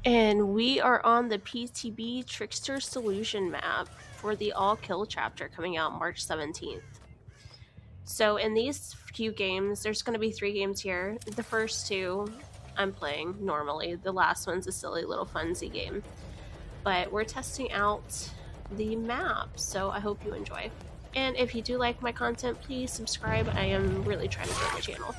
And we are on the PTB Trickster Delusion map for the All Kill chapter coming out March 17th. So, in these few games, there's going to be 3 games here. The first 2 I'm playing normally, the last one's a silly little funsy game. But we're testing out the map, so I hope you enjoy. And if you do like my content, please subscribe. I am really trying to grow my channel.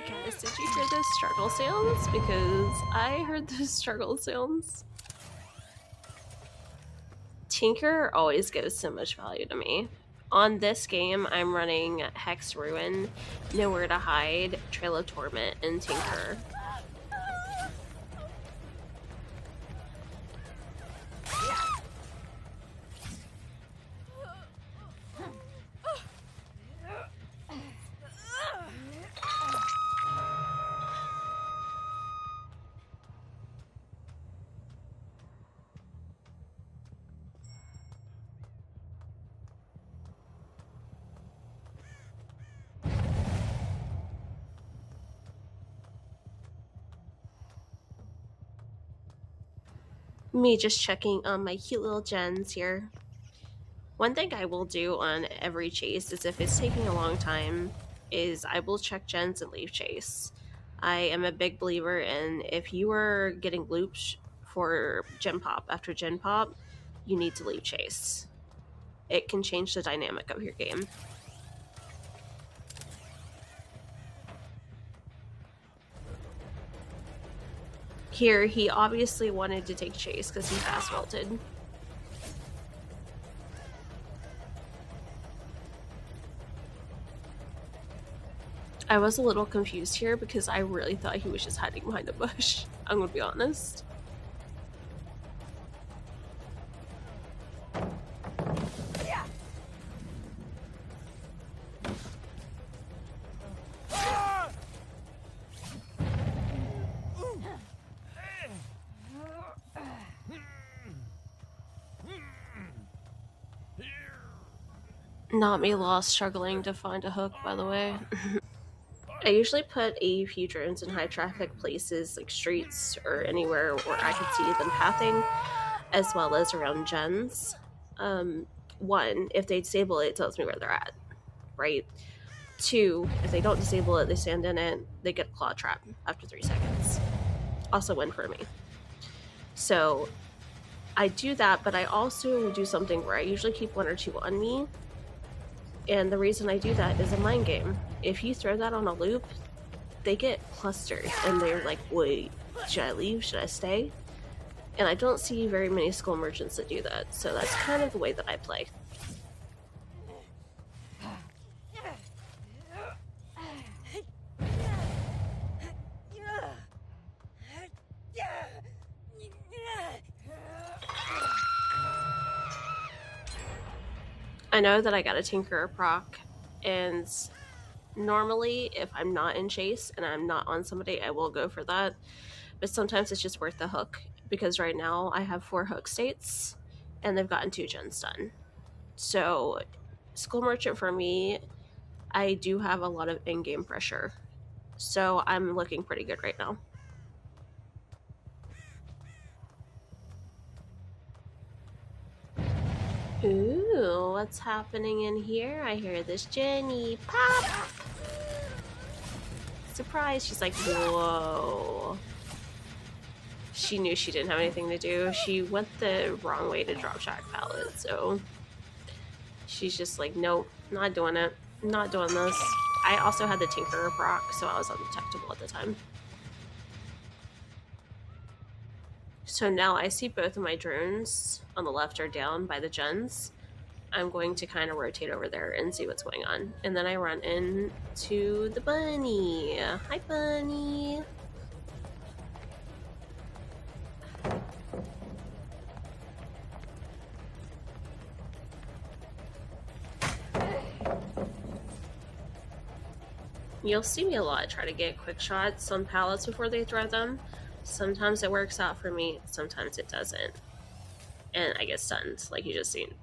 Guys, did you hear those struggle sounds? Because I heard those struggle sounds. Tinker always gives so much value to me. On this game, I'm running Hex Ruin, Nowhere to Hide, Trail of Torment, and Tinker. Me just checking on my cute little gens here. One thing I will do on every chase is if it's taking a long time, is I will check gens and leave chase. I am a big believer in if you are getting loops for gen pop after gen pop, you need to leave chase. It can change the dynamic of your game. Here, he obviously wanted to take chase because he fast vaulted. I was a little confused here because I really thought he was just hiding behind a bush. I'm gonna be honest. Not me lost struggling to find a hook, by the way. I usually put a few drones in high traffic places like streets or anywhere where I can see them pathing, as well as around gens. One, if they disable it, it tells me where they're at, right? 2, if they don't disable it, they stand in it, they get a claw trap after 3 seconds. Also win for me. So I do that, but I also do something where I usually keep 1 or 2 on me. And the reason I do that is a mind game. If you throw that on a loop, they get clustered and they're like, wait, should I leave? Should I stay? And I don't see very many skull merchants that do that. So that's kind of the way that I play. I know that I got a Tinker proc, and normally if I'm not in chase and I'm not on somebody, I will go for that. But sometimes it's just worth the hook, because right now I have 4 hook states and they've gotten 2 gens done. So Skull Merchant for me, I do have a lot of in-game pressure. So I'm looking pretty good right now. Ooh, what's happening in here? I hear this Jenny pop! Surprise! She's like, whoa. She knew she didn't have anything to do. She went the wrong way to drop shack pallet, so she's just like, nope, not doing it. Not doing this. I also had the Tinkerer proc, so I was undetectable at the time. So now I see both of my drones on the left are down by the gens. I'm going to kind of rotate over there and see what's going on. And then I run into the bunny. Hi, bunny. You'll see me a lot try to get quick shots on pallets before they throw them. Sometimes it works out for me, sometimes it doesn't. And I get stunned, like you just seen.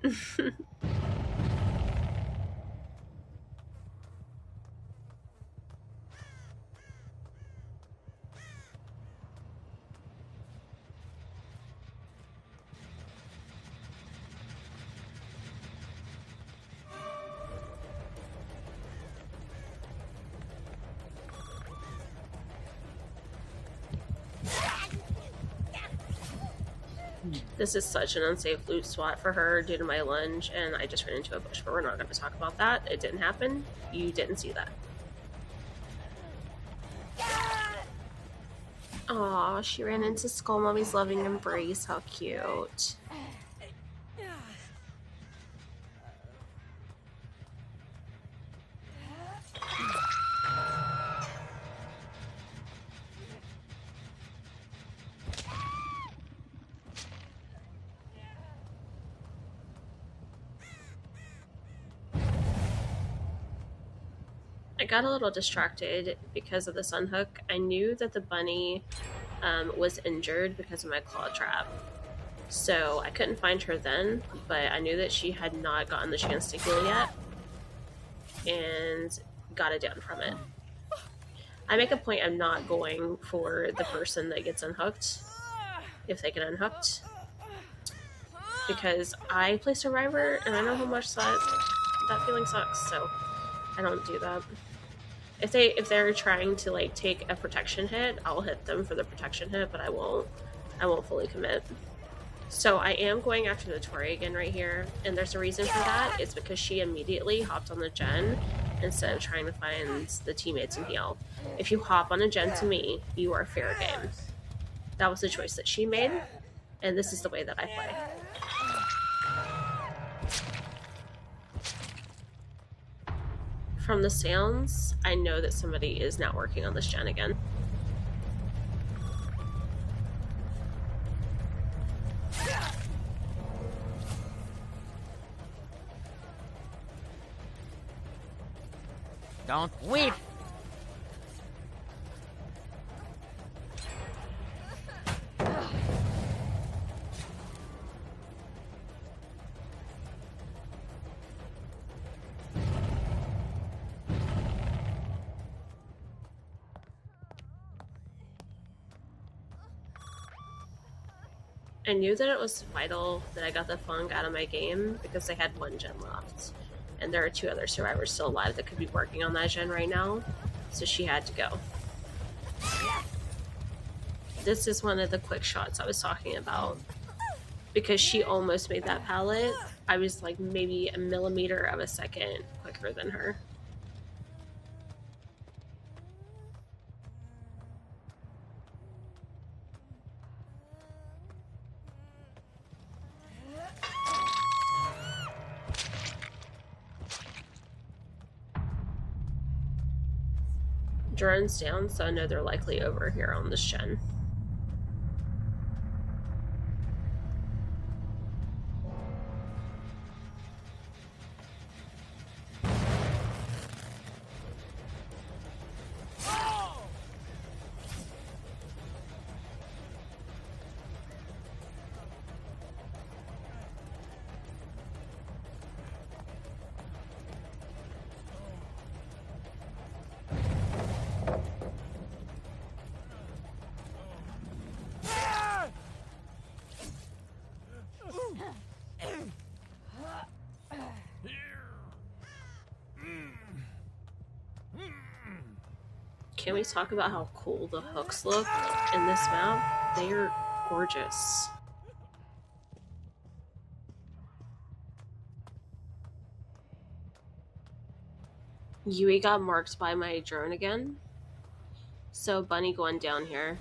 This is such an unsafe loot spot for her due to my lunge, and I just ran into a bush, but we're not going to talk about that. It didn't happen. You didn't see that. Aw, she ran into Skull Mommy's loving embrace. How cute. I got a little distracted because of the sun hook. I knew that the bunny was injured because of my claw trap. So I couldn't find her then, but I knew that she had not gotten the chance to heal yet and got it down from it. I make a point of not going for the person that gets unhooked if they get unhooked, because I play Survivor and I know how much that feeling sucks, so I don't do that. If they're trying to like take a protection hit, I'll hit them for the protection hit, but I won't fully commit. So I am going after the Tori again right here, and there's a reason for that. It's because she immediately hopped on the gen instead of trying to find the teammates and heal. If you hop on a gen to me, you are fair game. That was the choice that she made, and this is the way that I play. From the sounds, I know that somebody is now working on this gen again. Don't weep! I knew that it was vital that I got the funk out of my game because I had one gen left. And there are 2 other survivors still alive that could be working on that gen right now, so she had to go. This is one of the quick shots I was talking about. Because she almost made that pallet, I was like maybe a millimeter of a second quicker than her. Drone's down, so I know they're likely over here on this gen. Can we talk about how cool the hooks look in this map? They are gorgeous. Yui got marked by my drone again. So Bunny going down here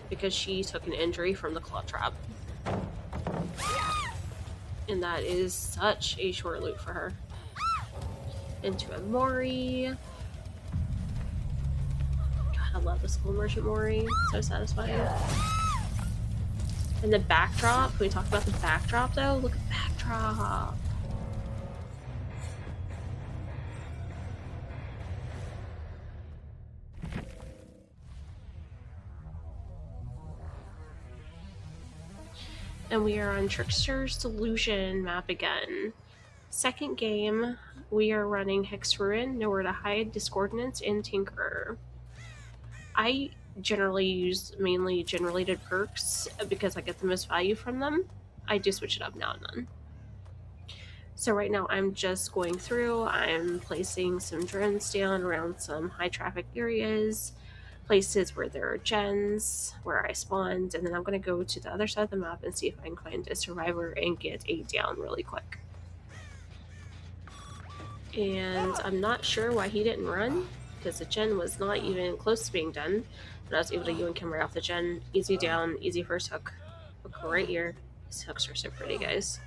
because she took an injury from the claw trap. And that is such a short loop for her. Into a Mori. God, I love the School Merchant Mori. So satisfying. And the backdrop. Can we talk about the backdrop though? Look at the backdrop. And we are on Trickster's Delusion map again. Second game, we are running Hex Ruin, Nowhere to Hide, Discordance, and Tinkerer. I generally use mainly generated perks because I get the most value from them. I do switch it up now and then. So right now I'm just going through, I'm placing some drones down around some high traffic areas, places where there are gens, where I spawned, and then I'm going to go to the other side of the map and see if I can find a survivor and get a down really quick. And I'm not sure why he didn't run, because the gen was not even close to being done, but I was able to yoink him right off the gen. Easy down, easy first hook. Hook right here. These hooks are so pretty, guys.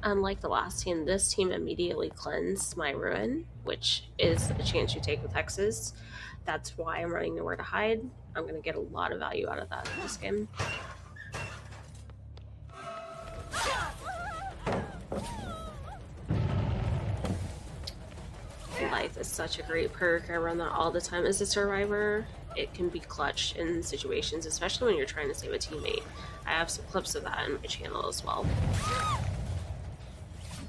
Unlike the last team, this team immediately cleansed my ruin, which is a chance you take with hexes. That's why I'm running Nowhere to Hide. I'm going to get a lot of value out of that in this game. Life is such a great perk. I run that all the time as a survivor. It can be clutch in situations, especially when you're trying to save a teammate. I have some clips of that on my channel as well.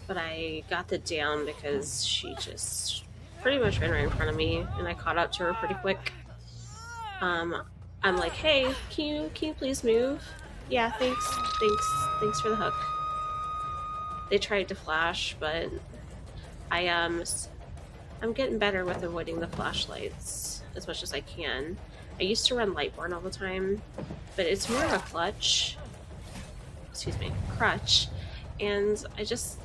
But I got the down because she just pretty much ran right in front of me, and I caught up to her pretty quick. I'm like, hey, can you please move? Yeah, thanks for the hook. They tried to flash, but I'm getting better with avoiding the flashlights as much as I can. I used to run Lightborn all the time, but it's more of a crutch, and it's just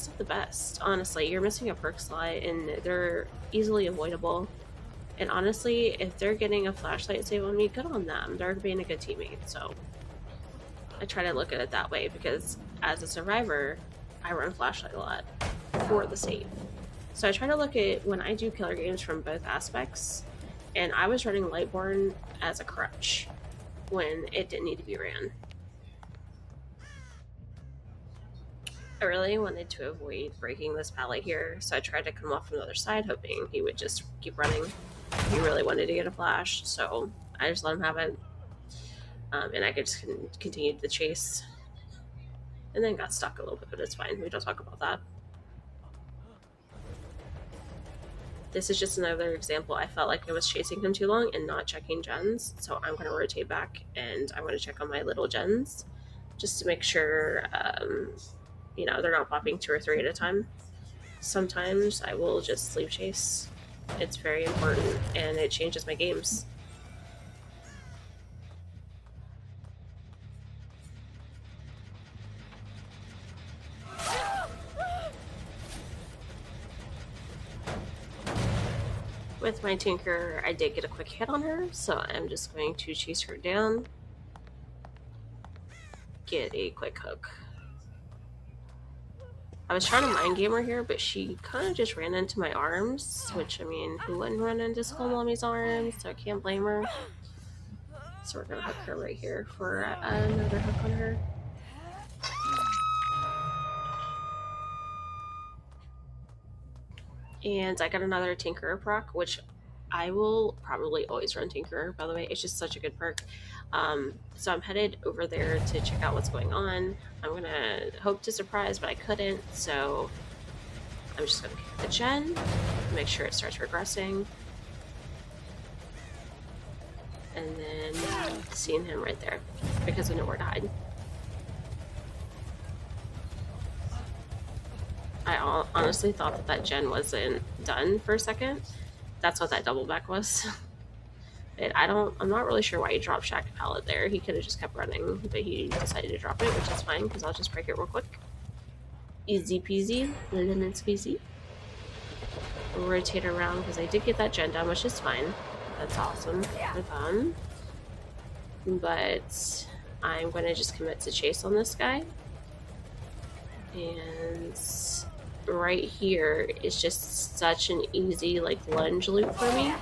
not the best, honestly. You're missing a perk slot, and they're easily avoidable. And honestly, if they're getting a flashlight save on me, good on them. They're being a good teammate, so I try to look at it that way, because as a survivor, I run flashlight a lot for the save. So I try to look at when I do killer games from both aspects, and I was running Lightborn as a crutch when it didn't need to be ran. I really wanted to avoid breaking this pallet here, so I tried to come off from the other side, hoping he would just keep running. He really wanted to get a flash, so I just let him have it, and I could just continue the chase. And then got stuck a little bit, but it's fine. We don't talk about that. This is just another example. I felt like I was chasing him too long and not checking gens, so I'm going to rotate back and I'm going to check on my little gens just to make sure you know, they're not popping 2 or 3 at a time. Sometimes I will just sleep chase. It's very important, and it changes my games. With my Tinker, I did get a quick hit on her, so I'm just going to chase her down, get a quick hook. I was trying to mind game her here, but she kind of just ran into my arms, which, I mean, who wouldn't run into Skull Mommy's arms, so I can't blame her. So we're going to hook her right here for another hook on her. And I got another Tinkerer proc, which I will probably always run Tinkerer, by the way. It's just such a good perk. So I'm headed over there to check out what's going on. I'm going to hope to surprise, but I couldn't, so I'm just going to kick the gen, make sure it starts regressing, and then seeing him right there, because I know where to hide. I honestly thought that that gen wasn't done for a second. That's what that double back was. I'm not really sure why he dropped Shack Pallet there. He could have just kept running, but he decided to drop it, which is fine, because I'll just break it real quick. Easy peasy, lemon squeezy. Rotate around, because I did get that gen down, which is fine. That's awesome for them. But I'm going to just commit to chase on this guy. And right here is just such an easy, like, lunge loop for me.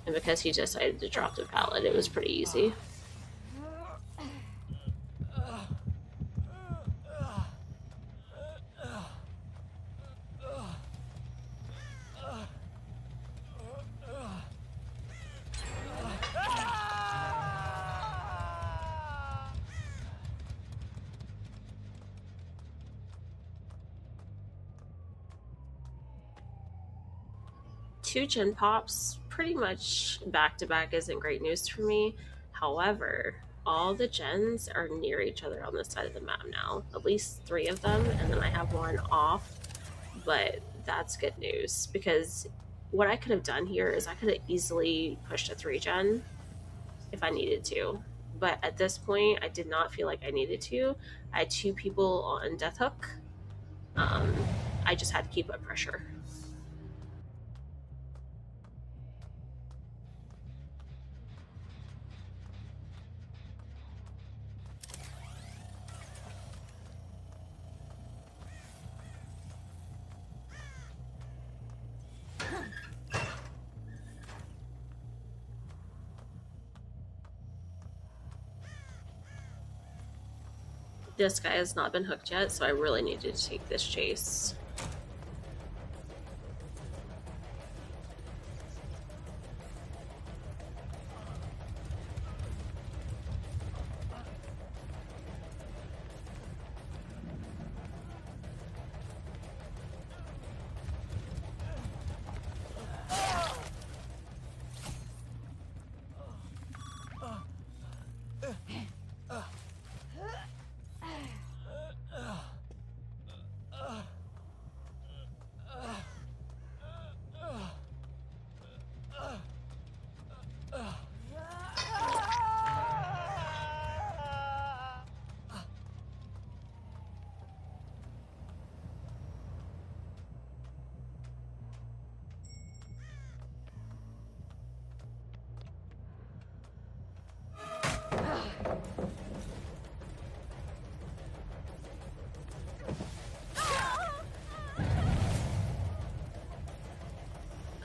And because he decided to drop the pallet, it was pretty easy. two gen pops pretty much back to back isn't great news for me. However, all the gens are near each other on this side of the map now. At least three of them, and then I have one off. But that's good news because what I could have done here is I could have easily pushed a 3 gen if I needed to. But at this point, I did not feel like I needed to. I had two people on Death Hook. Um, I just had to keep up pressure. This guy has not been hooked yet, so I really needed to take this chase.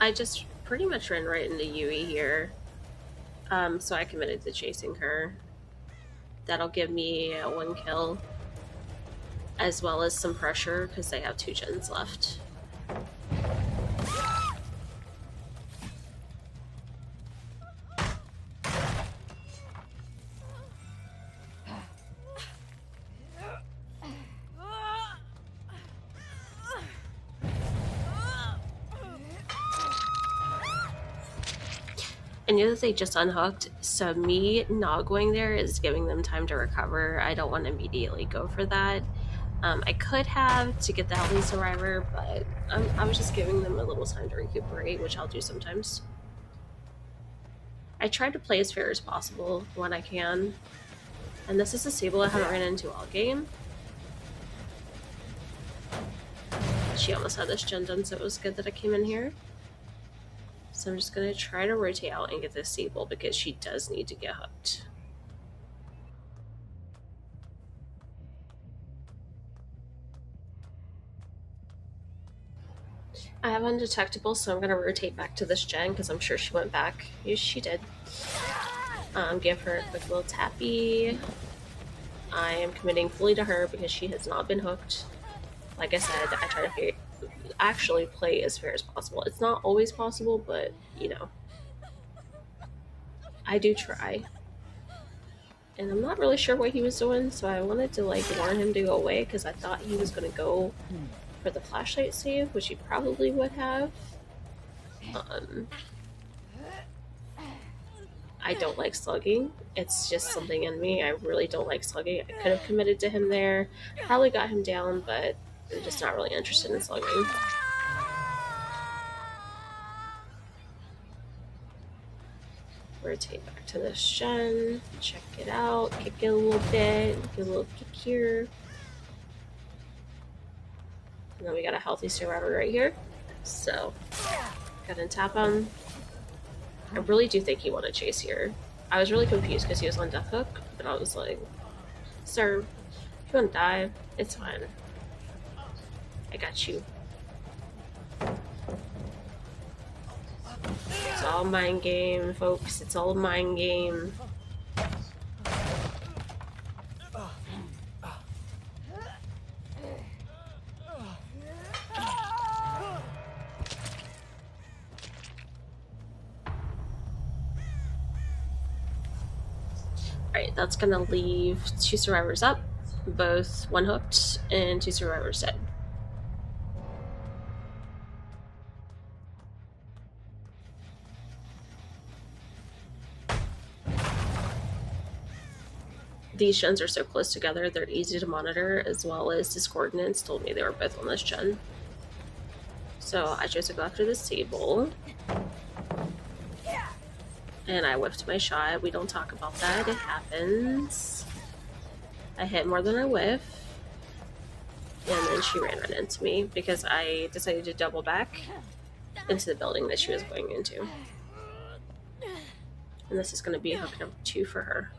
I just pretty much ran right into Yui here. So I committed to chasing her. That'll give me one kill, as well as some pressure because they have 2 gens left. I knew that they just unhooked, so me not going there is giving them time to recover. I don't want to immediately go for that. I could have to get the healthy survivor, but I was just giving them a little time to recuperate, which I'll do sometimes. I try to play as fair as possible when I can, and this is a Sable I haven't ran into all game. She almost had this gen done, so it was good that I came in here. So I'm just going to try to rotate out and get this Sable because she does need to get hooked. I have undetectable, so I'm going to rotate back to this gen because I'm sure she went back. Yes, she did. Give her a quick little tappy. I am committing fully to her because she has not been hooked. Like I said, I try to actually play as fair as possible. It's not always possible, but you know, I do try. And I'm not really sure what he was doing, so I wanted to like warn him to go away because I thought he was going to go for the flashlight save, which he probably would have. I don't like slugging. It's just something in me. I really don't like slugging. I could have committed to him there, probably got him down, but I'm just not really interested in slugging. Rotate back to this gen, check it out, kick it a little bit, get a little kick here. And then we got a healthy survivor right here. So, gotta tap him. I really do think he won a chase here. I was really confused because he was on Death Hook, but I was like, sir, if you want to die, it's fine. I got you. It's all mind game, folks. It's all mind game. Alright, that's gonna leave 2 survivors up, both 1 hooked and 2 survivors dead. these gens are so close together, they're easy to monitor, as well as his coordinates told me they were both on this gen. So I chose to go after the Sable. And I whiffed my shot. We don't talk about that. It happens. I hit more than I whiff. And then she ran right into me because I decided to double back into the building that she was going into. And this is going to be hook number 2 for her.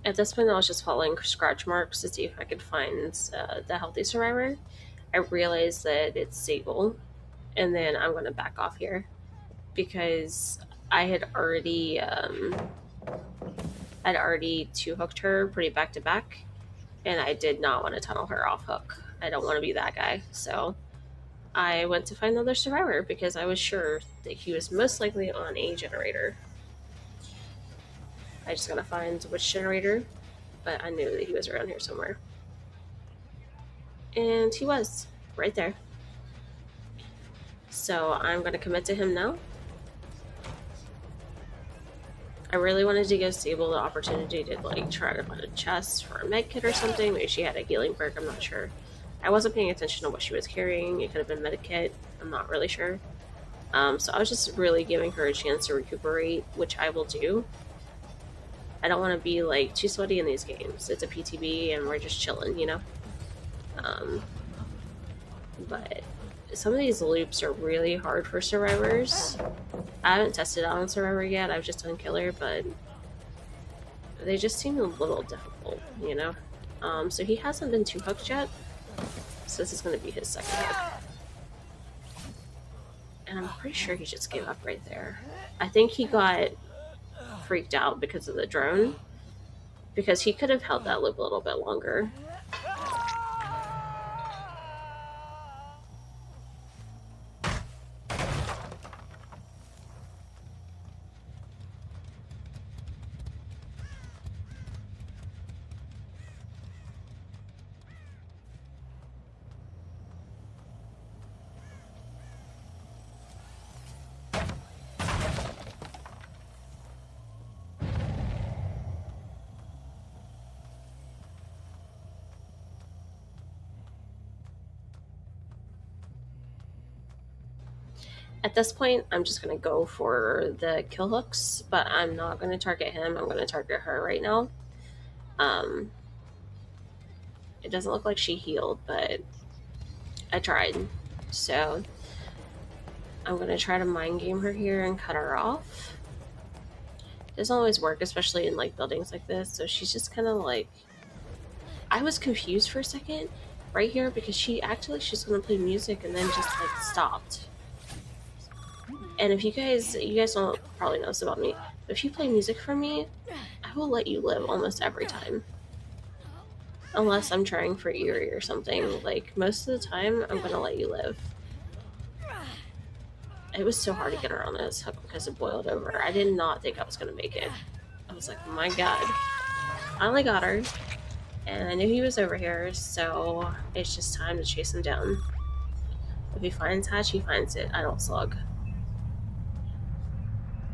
At this point, I was just following scratch marks to see if I could find the healthy survivor. I realized that it's Sable, and then I'm going to back off here because I had already two hooked her pretty back to back, and I did not want to tunnel her off hook. I don't want to be that guy, so I went to find another survivor because I was sure that he was most likely on a generator. I just gotta find which generator, but I knew that he was around here somewhere. And he was, right there. So I'm gonna commit to him now. I really wanted to give Sable the opportunity to like try to find a chest for a med kit or something. Maybe she had a healing perk, I'm not sure. I wasn't paying attention to what she was carrying. It could have been med kit, I'm not really sure. So I was just really giving her a chance to recuperate, which I will do. I don't want to be like too sweaty in these games. It's a PTB and we're just chilling, you know? But some of these loops are really hard for survivors. I haven't tested out on survivor yet, I've just done killer, but they just seem a little difficult, you know? So he hasn't been too hooked yet, so this is going to be his second hook. And I'm pretty sure he just gave up right there. I think he got freaked out because of the drone, because he could have held that loop a little bit longer. At this point, I'm just going to go for the kill hooks, but I'm not going to target him. I'm going to target her right now. It doesn't look like she healed, but I tried. So I'm going to try to mind game her here and cut her off. It doesn't always work, especially in like buildings like this. So she's just kind of like... I was confused for a second right here because she acted like she's going to play music and then just like stopped. And if you guys don't probably know this about me, but if you play music for me, I will let you live almost every time. Unless I'm trying for Eerie or something. Like, most of the time, I'm gonna let you live. It was so hard to get her on this hook because it boiled over. I did not think I was gonna make it. I was like, oh my god. I only got her, and I knew he was over here, so it's just time to chase him down. If he finds Hatch, he finds it. I don't slug.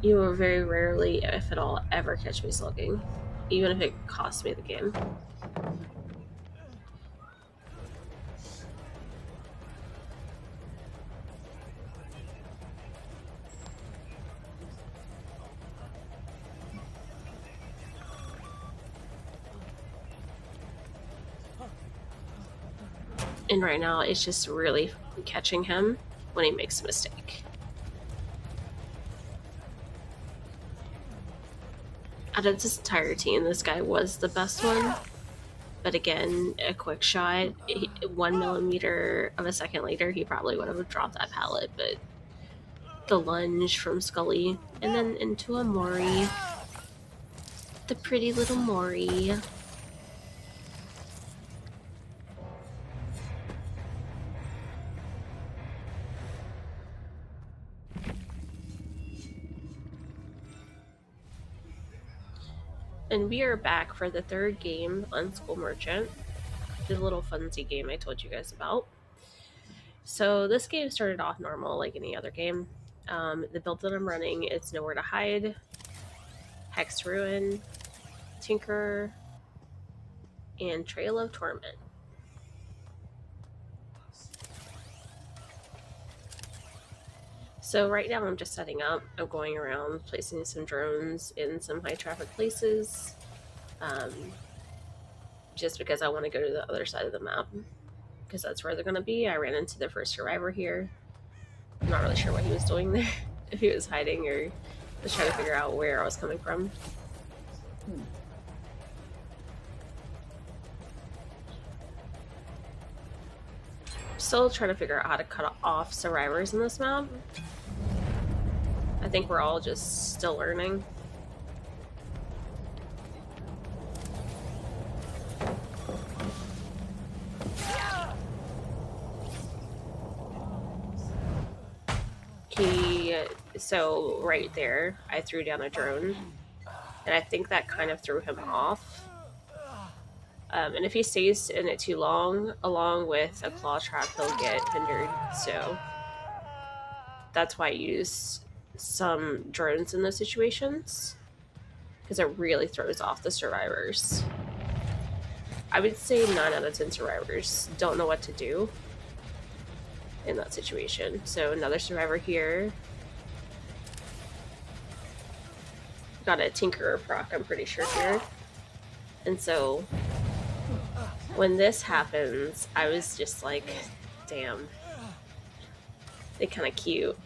You will very rarely, if at all, ever catch me slugging, even if it costs me the game. And right now, it's just really catching him when he makes a mistake. Out of this entire team, this guy was the best one. But again, a quick shot, 1 millimeter of a second later, he probably would have dropped that pallet. But the lunge from Skully, and then into a Mori. The pretty little Mori. And we are back for the third game on School Merchant, the little funsy game I told you guys about. So this game started off normal like any other game. The build that I'm running, it's Nowhere to Hide, Hex Ruin, Tinker, and Trail of Torment. So right now I'm just setting up. I'm going around placing some drones in some high traffic places. Just because I want to go to the other side of the map. Because that's where they're going to be. I ran into the first survivor here. I'm not really sure what he was doing there. If he was hiding or was trying to figure out where I was coming from. Still trying to figure out how to cut off survivors in this map. I think we're all just still learning. So right there, I threw down a drone, and I think that kind of threw him off. And if he stays in it too long, along with a claw trap, he'll get hindered. So that's why I use some drones in those situations, because it really throws off the survivors. I would say 9 out of 10 survivors don't know what to do in that situation. So another survivor here. Got a Tinkerer proc, I'm pretty sure, here. And so when this happens, I was just like, damn. They're kind of cute.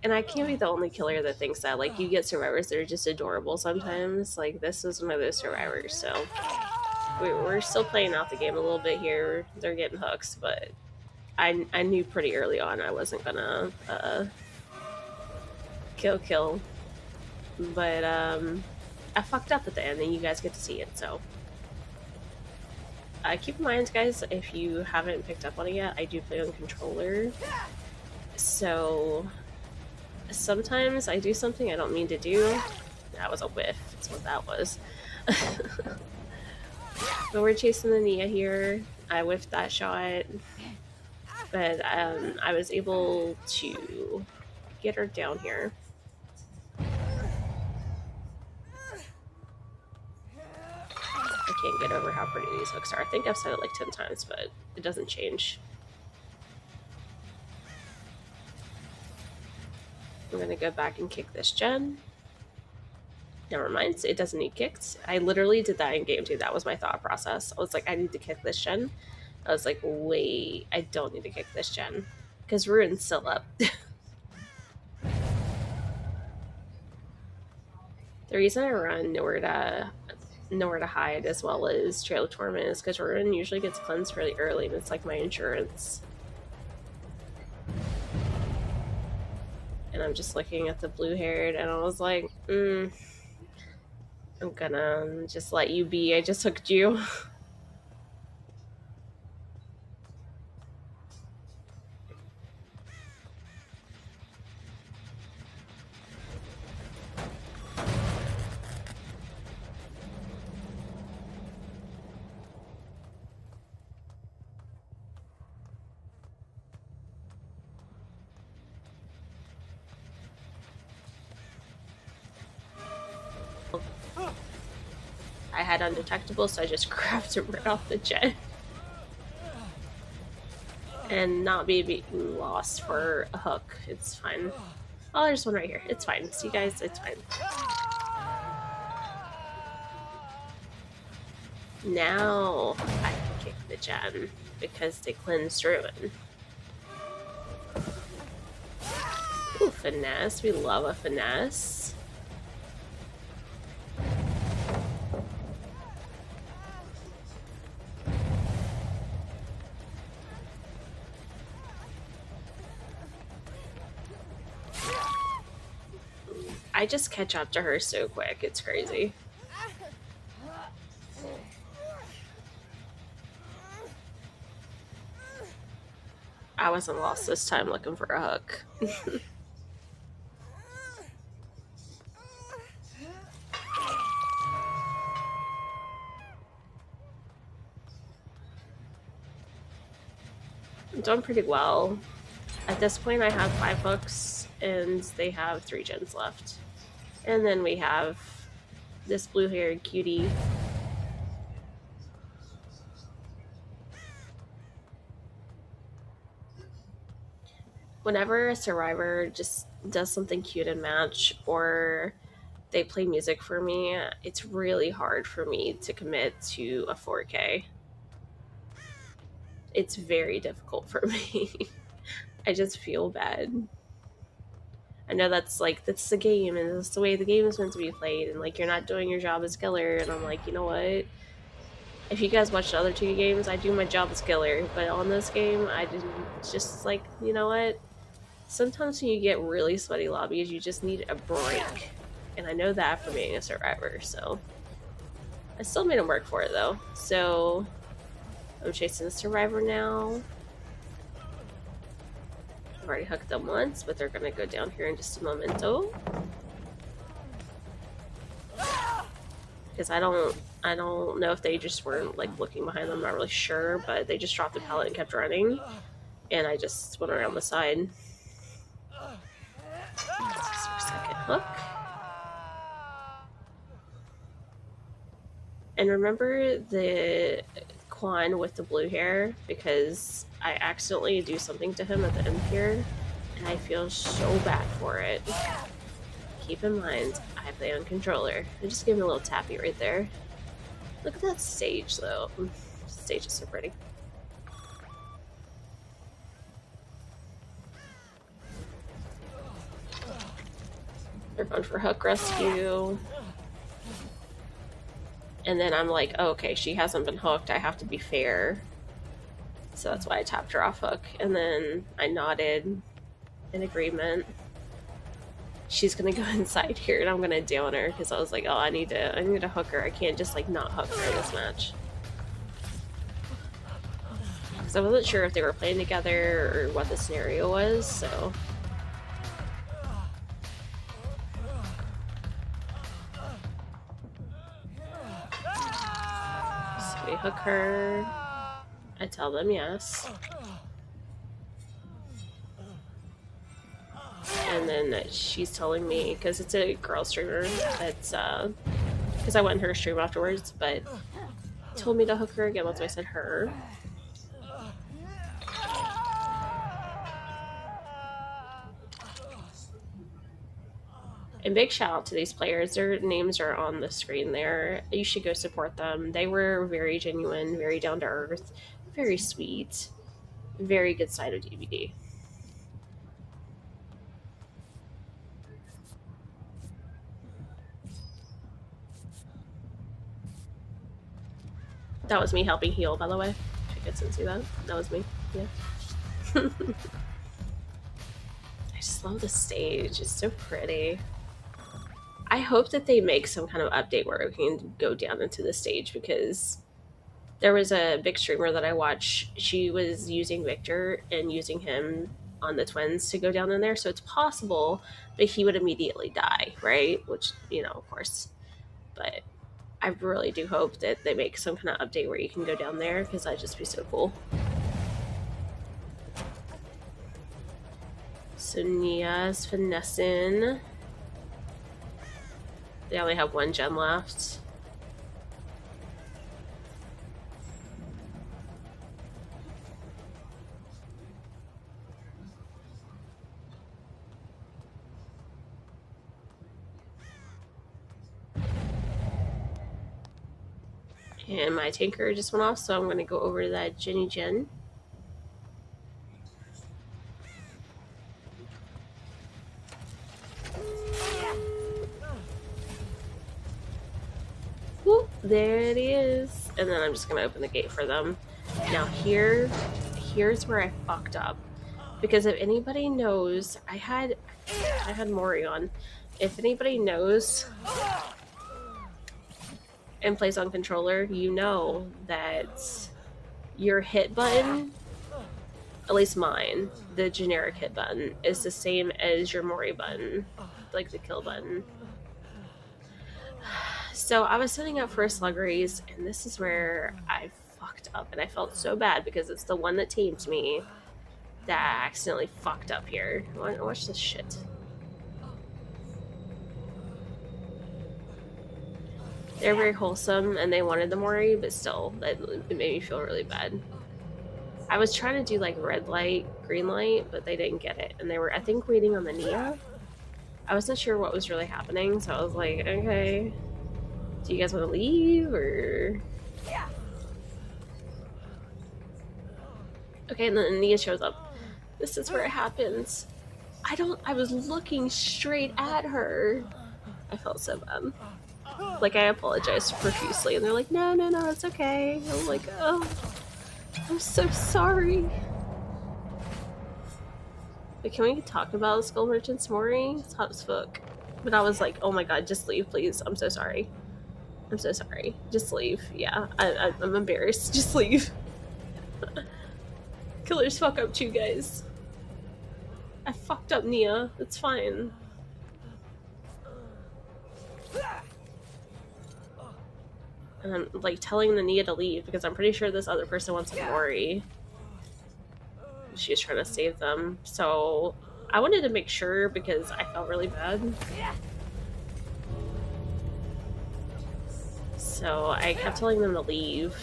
And I can't be the only killer that thinks that. Like, you get survivors that are just adorable sometimes. Like, this is one of those survivors, so we're still playing out the game a little bit here. They're getting hooks, but I knew pretty early on I wasn't gonna kill. But I fucked up at the end, and you guys get to see it, so. Keep in mind, guys, if you haven't picked up on it yet, I do play on controller. So sometimes I do something I don't mean to do. That was a whiff, that's what that was. But we're chasing the Nia here. I whiffed that shot. But I was able to get her down here. I can't get over how pretty these hooks are. I think I've said it like 10 times, but it doesn't change. I'm gonna go back and kick this gen. Never mind, it doesn't need kicked. I literally did that in game too. That was my thought process. I was like, I need to kick this gen. I was like, wait, I don't need to kick this gen. Because Ruin's still up. The reason I run Nowhere to Hide as well as Trail of Torment is because Ruin usually gets cleansed really early, and it's like my insurance. And I'm just looking at the blue-haired, and I was like, I'm gonna just let you be. I just hooked you. I had undetectable, so I just grabbed him right off the jet. And not be being lost for a hook. It's fine. Oh, there's one right here. It's fine. See, guys? It's fine. Now I can kick the gen because they cleansed Ruin. Ooh, finesse. We love a finesse. I just catch up to her so quick. It's crazy. I wasn't lost this time looking for a hook. I'm doing pretty well. At this point, I have 5 hooks, and they have 3 gens left. And then we have this blue-haired cutie. Whenever a survivor just does something cute in match, or they play music for me, it's really hard for me to commit to a 4K. It's very difficult for me. I just feel bad. I know that's the game, and that's the way the game is meant to be played, and like you're not doing your job as killer, and I'm like, you know what? If you guys watch the other 2 games, I do my job as killer, but on this game, I didn't. Just like, you know what? Sometimes when you get really sweaty lobbies, you just need a break, and I know that from being a survivor. So I still made him work for it though. So I'm chasing the survivor now. I've already hooked them once, but they're gonna go down here in just a momento. Because I don't know if they just weren't like looking behind them. I'm not really sure, but they just dropped the pallet and kept running, and I just went around the side. Second hook. And remember the Quan with the blue hair, because I accidentally do something to him at the end here, and I feel so bad for it. Keep in mind, I play on controller. I just gave him a little tappy right there. Look at that stage, though. The stage is so pretty. They're going for hook rescue. And then I'm like, oh, okay, she hasn't been hooked. I have to be fair. So that's why I tapped her off hook. And then I nodded in agreement. She's gonna go inside here, and I'm gonna down her because I was like, oh, I need to hook her. I can't just like not hook her in this match. Because I wasn't sure if they were playing together or what the scenario was, so. So we hook her. I tell them yes. And then she's telling me, because it's a girl streamer, that's because I went in her stream afterwards, but told me to hook her again once I said her. And big shout out to these players. Their names are on the screen there. You should go support them. They were very genuine, very down to earth, very sweet, very good side of DVD. That was me helping heal, by the way. If you guys didn't see that. That was me. Yeah. I just love the stage. It's so pretty. I hope that they make some kind of update where we can go down into the stage, because there was a big streamer that I watched. She was using Victor and using him on the twins to go down in there. So it's possible that he would immediately die, right? Which, you know, of course. But I really do hope that they make some kind of update where you can go down there, because that'd just be so cool. So Nia's finessing. They only have 1 gem left. And my tanker just went off, so I'm going to go over to that Jenny Gen. Whoop, there it is. And then I'm just going to open the gate for them. Now here's where I fucked up. Because if anybody knows, I had Mori on. If anybody knows and plays on controller, you know that your hit button, at least mine, the generic hit button, is the same as your Mori button, like the kill button. So I was setting up for a slug race, and this is where I fucked up, and I felt so bad because it's the one that tamed me that I accidentally fucked up here. Watch this shit. They're very wholesome, and they wanted the Mori, but still, it made me feel really bad. I was trying to do like red light, green light, but they didn't get it, and they were, I think, waiting on the Nia. I wasn't sure what was really happening, so I was like, okay, do you guys want to leave, or... Okay, and then Nia shows up. This is where it happens. I was looking straight at her. I felt so bad. Like, I apologized profusely, and they're like, no, it's okay. I'm like, oh, I'm so sorry. But can we talk about Skull Merchant's Mori? It's hot as fuck. But I was like, oh my god, just leave, please. I'm so sorry. I'm so sorry. Just leave. Yeah, I'm embarrassed. Just leave. Killers fuck up too, guys. I fucked up Nia. It's fine. And I'm like telling the Nia to leave because I'm pretty sure this other person wants a Mori. She's trying to save them. So I wanted to make sure because I felt really bad. So I kept telling them to leave.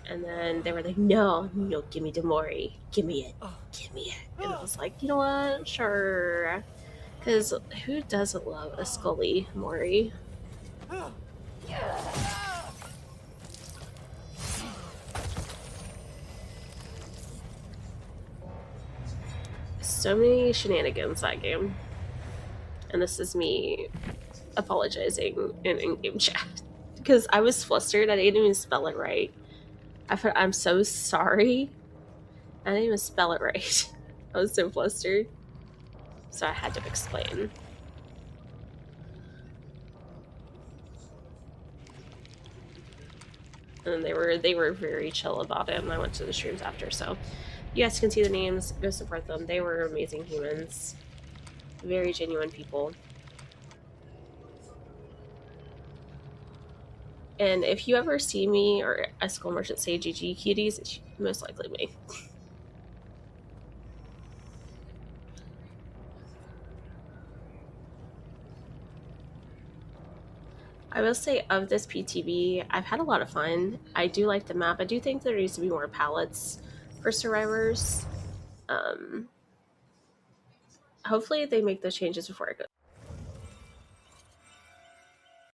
And then they were like, no, give me the Mori. Give me it. Give me it. And I was like, you know what? Sure. Because who doesn't love a Skully Mori? So many shenanigans that game. And this is me apologizing in in-game chat. Because I was flustered. I didn't even spell it right. I'm so sorry. I didn't even spell it right. I was so flustered. So I had to explain. And they were very chill about it, and I went to the streams after, so you guys can see the names, go support them. They were amazing humans. Very genuine people. And if you ever see me or a Skull Merchant say GG cuties, it's most likely me. I will say, of this PTB, I've had a lot of fun. I do like the map. I do think there needs to be more palettes for survivors. Hopefully they make those changes before